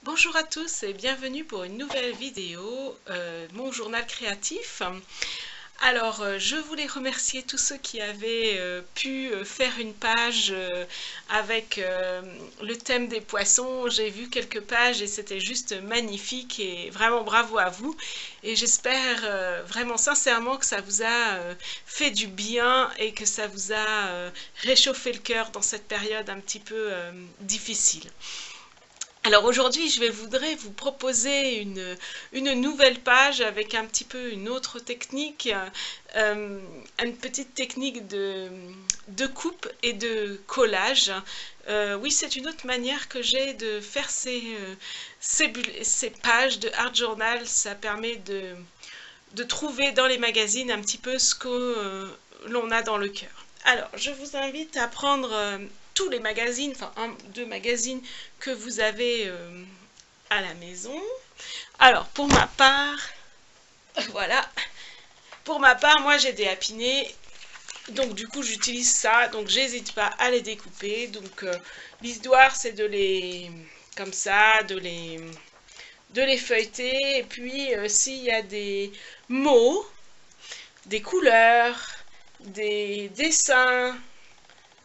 Bonjour à tous et bienvenue pour une nouvelle vidéo, mon journal créatif. Alors, je voulais remercier tous ceux qui avaient pu faire une page avec le thème des poissons. J'ai vu quelques pages et c'était juste magnifique et vraiment bravo à vous. Et j'espère vraiment sincèrement que ça vous a fait du bien et que ça vous a réchauffé le cœur dans cette période un petit peu difficile. Alors aujourd'hui, voudrais vous proposer une nouvelle page avec un petit peu une autre technique, une petite technique de coupe et de collage. Oui, c'est une autre manière que j'ai de faire ces pages de art journal. Ça permet de trouver dans les magazines un petit peu ce que l'on a dans le cœur. Alors, je vous invite à prendre tous les magazines, enfin un, deux magazines que vous avez à la maison. Alors, pour ma part, voilà. Pour ma part, moi j'ai des Happiness, donc du coup j'utilise ça, donc j'hésite pas à les découper. Donc l'histoire c'est de les, comme ça, de les feuilleter. Et puis s'il y a des mots, des couleurs, des dessins,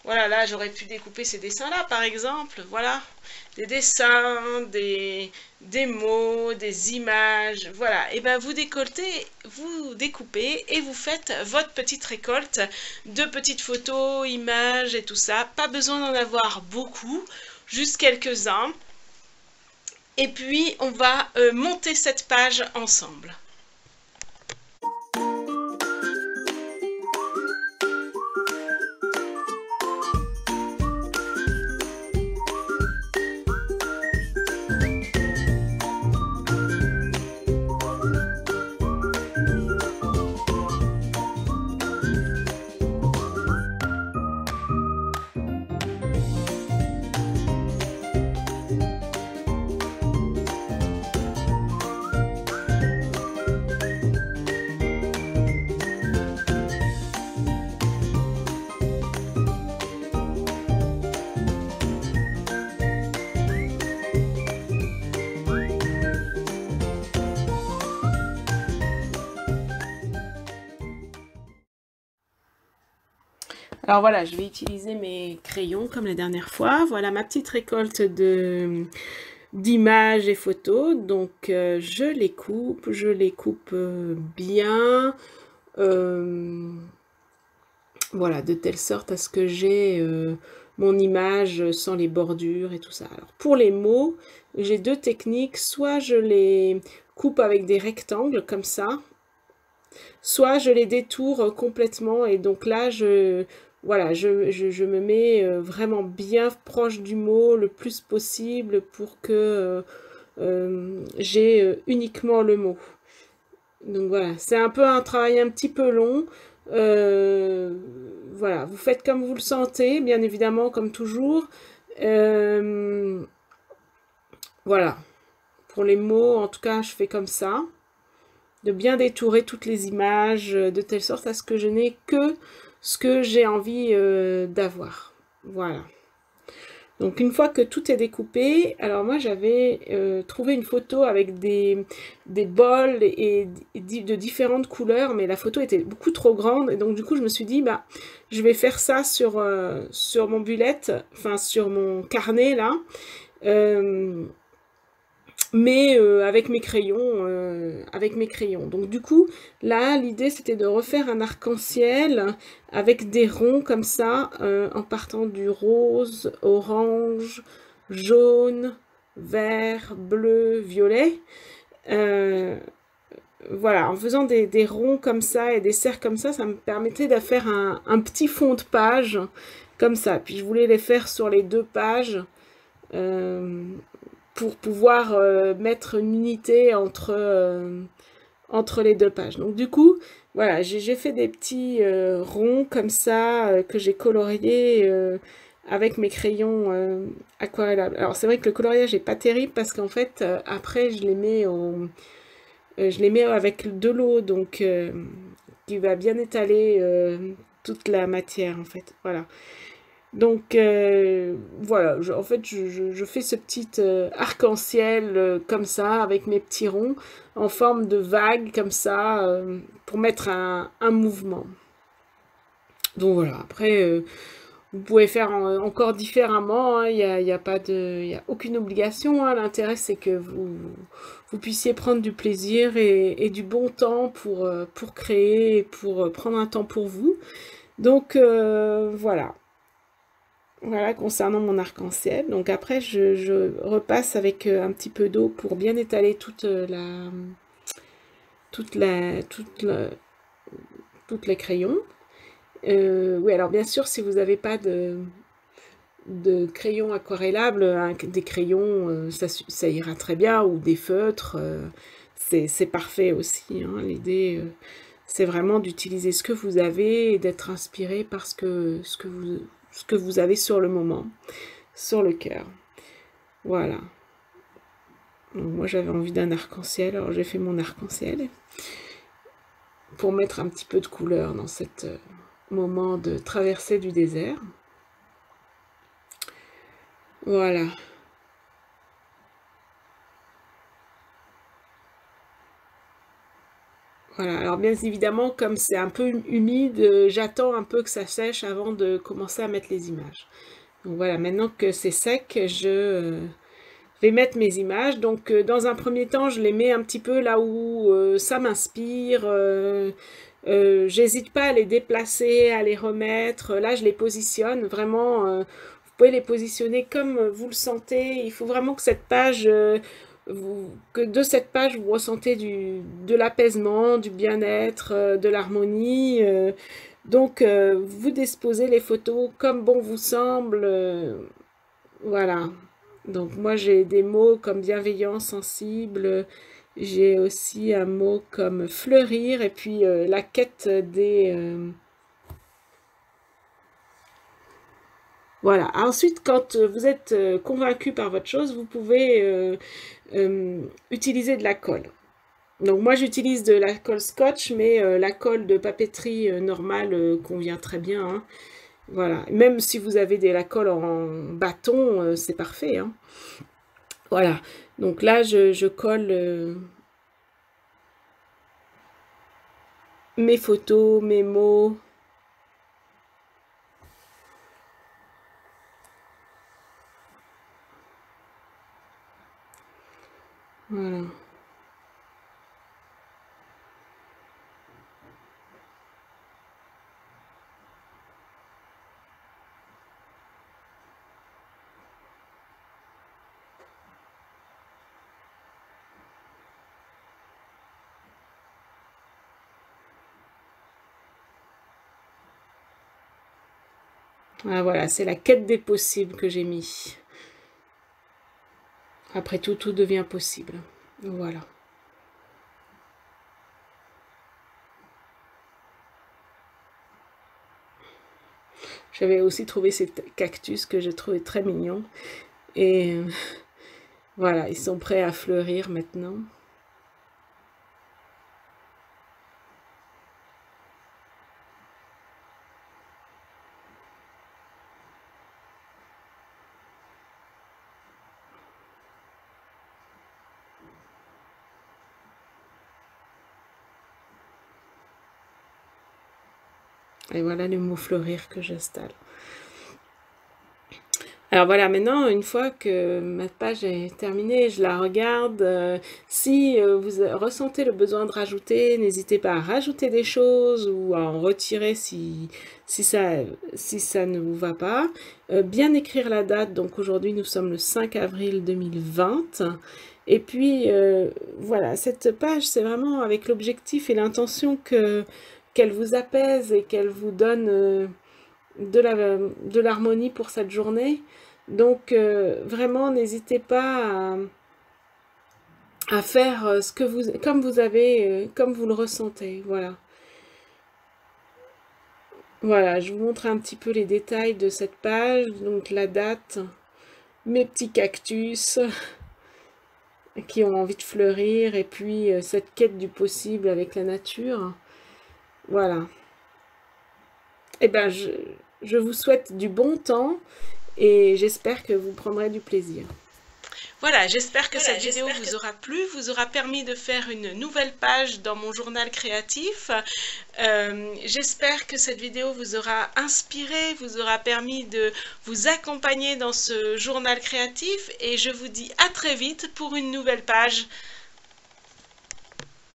voilà, là j'aurais pu découper ces dessins-là par exemple, voilà, des dessins, des mots, des images, voilà, et bien vous découpez et vous faites votre petite récolte de petites photos, images et tout ça. Pas besoin d'en avoir beaucoup, juste quelques-uns. Et puis on va monter cette page ensemble. Alors voilà, je vais utiliser mes crayons comme la dernière fois. Voilà ma petite récolte d'images et photos. Donc je les coupe bien. Voilà, de telle sorte à ce que j'ai mon image sans les bordures et tout ça. Alors pour les mots, j'ai deux techniques. Soit je les coupe avec des rectangles comme ça, soit je les détourne complètement et donc là voilà, je me mets vraiment bien proche du mot le plus possible pour que j'ai uniquement le mot. Donc voilà, c'est un peu un travail un petit peu long. Voilà, vous faites comme vous le sentez, bien évidemment, comme toujours. Voilà, pour les mots, en tout cas, je fais comme ça. De bien détourer toutes les images, de telle sorte à ce que je n'ai que ce que j'ai envie d'avoir. Voilà. Donc une fois que tout est découpé, alors moi j'avais trouvé une photo avec des bols et de différentes couleurs, mais la photo était beaucoup trop grande, et donc du coup je me suis dit, bah je vais faire ça sur mon bullet, enfin sur mon carnet là, mais avec mes crayons, Donc du coup, là, l'idée c'était de refaire un arc-en-ciel avec des ronds comme ça, en partant du rose, orange, jaune, vert, bleu, violet. Voilà, en faisant des ronds comme ça et des cercles comme ça me permettait de faire un petit fond de page comme ça. Puis je voulais les faire sur les deux pages. Pour pouvoir mettre une unité entre les deux pages. Donc du coup, voilà, j'ai fait des petits ronds comme ça que j'ai coloriés avec mes crayons aquarellables. Alors c'est vrai que le coloriage n'est pas terrible parce qu'en fait après je les mets avec de l'eau, donc qui va bien étaler toute la matière en fait. Voilà. Donc voilà, en fait je fais ce petit arc-en-ciel comme ça, avec mes petits ronds, en forme de vague comme ça, pour mettre un mouvement. Donc voilà, après vous pouvez faire encore différemment, hein. Il y a pas de, il y a aucune obligation, hein. L'intérêt c'est que vous puissiez prendre du plaisir et du bon temps pour créer, pour prendre un temps pour vous. Donc voilà. Voilà concernant mon arc-en-ciel. Donc après je repasse avec un petit peu d'eau pour bien étaler toute toutes les crayons. Oui, alors bien sûr, si vous n'avez pas de crayons aquarellables, hein, des crayons, ça ira très bien, ou des feutres, c'est parfait aussi, hein. L'idée, c'est vraiment d'utiliser ce que vous avez et d'être inspiré par ce que vous avez sur le moment, sur le cœur. Voilà. Donc moi, j'avais envie d'un arc-en-ciel, alors j'ai fait mon arc-en-ciel pour mettre un petit peu de couleur dans ce moment de traversée du désert. Voilà. Voilà, alors bien évidemment, comme c'est un peu humide, j'attends un peu que ça sèche avant de commencer à mettre les images. Donc voilà, maintenant que c'est sec, je vais mettre mes images. Donc dans un premier temps, je les mets un petit peu là où ça m'inspire. J'hésite pas à les déplacer, à les remettre. Là, je les positionne vraiment. Vous pouvez les positionner comme vous le sentez. Il faut vraiment que cette page, que de cette page, vous ressentez de l'apaisement, du bien-être, de l'harmonie. Donc, vous disposez les photos comme bon vous semble. Voilà. Donc, moi, j'ai des mots comme bienveillant, sensible. J'ai aussi un mot comme fleurir. Et puis, la quête des... Voilà. Ensuite, quand vous êtes convaincu par votre chose, vous pouvez utiliser de la colle. Donc moi j'utilise de la colle scotch, mais la colle de papeterie normale convient très bien, hein. Voilà, même si vous avez la colle en bâton, c'est parfait, hein. Voilà, donc là je colle mes photos, mes mots. Voilà. Ah, voilà, c'est la quête des possibles que j'ai mis. Après tout, tout devient possible. Voilà. J'avais aussi trouvé ces cactus que j'ai trouvé très mignons. Et voilà, ils sont prêts à fleurir maintenant. Et voilà le mot fleurir que j'installe. Alors voilà, maintenant, une fois que ma page est terminée, je la regarde. Si vous ressentez le besoin de rajouter, n'hésitez pas à rajouter des choses ou à en retirer si ça ne vous va pas. Bien écrire la date, donc aujourd'hui nous sommes le 5 avril 2020. Et puis voilà, cette page, c'est vraiment avec l'objectif et l'intention qu'elle vous apaise et qu'elle vous donne de l'harmonie pour cette journée. Donc vraiment n'hésitez pas à faire ce que comme vous avez, comme vous le ressentez. Voilà. Voilà, je vous montre un petit peu les détails de cette page. Donc la date, mes petits cactus qui ont envie de fleurir, et puis cette quête du possible avec la nature. Voilà. Et ben Je vous souhaite du bon temps et j'espère que vous prendrez du plaisir. Voilà, j'espère que cette vidéo vous aura plu, vous aura permis de faire une nouvelle page dans mon journal créatif. J'espère que cette vidéo vous aura inspiré, vous aura permis de vous accompagner dans ce journal créatif et je vous dis à très vite pour une nouvelle page.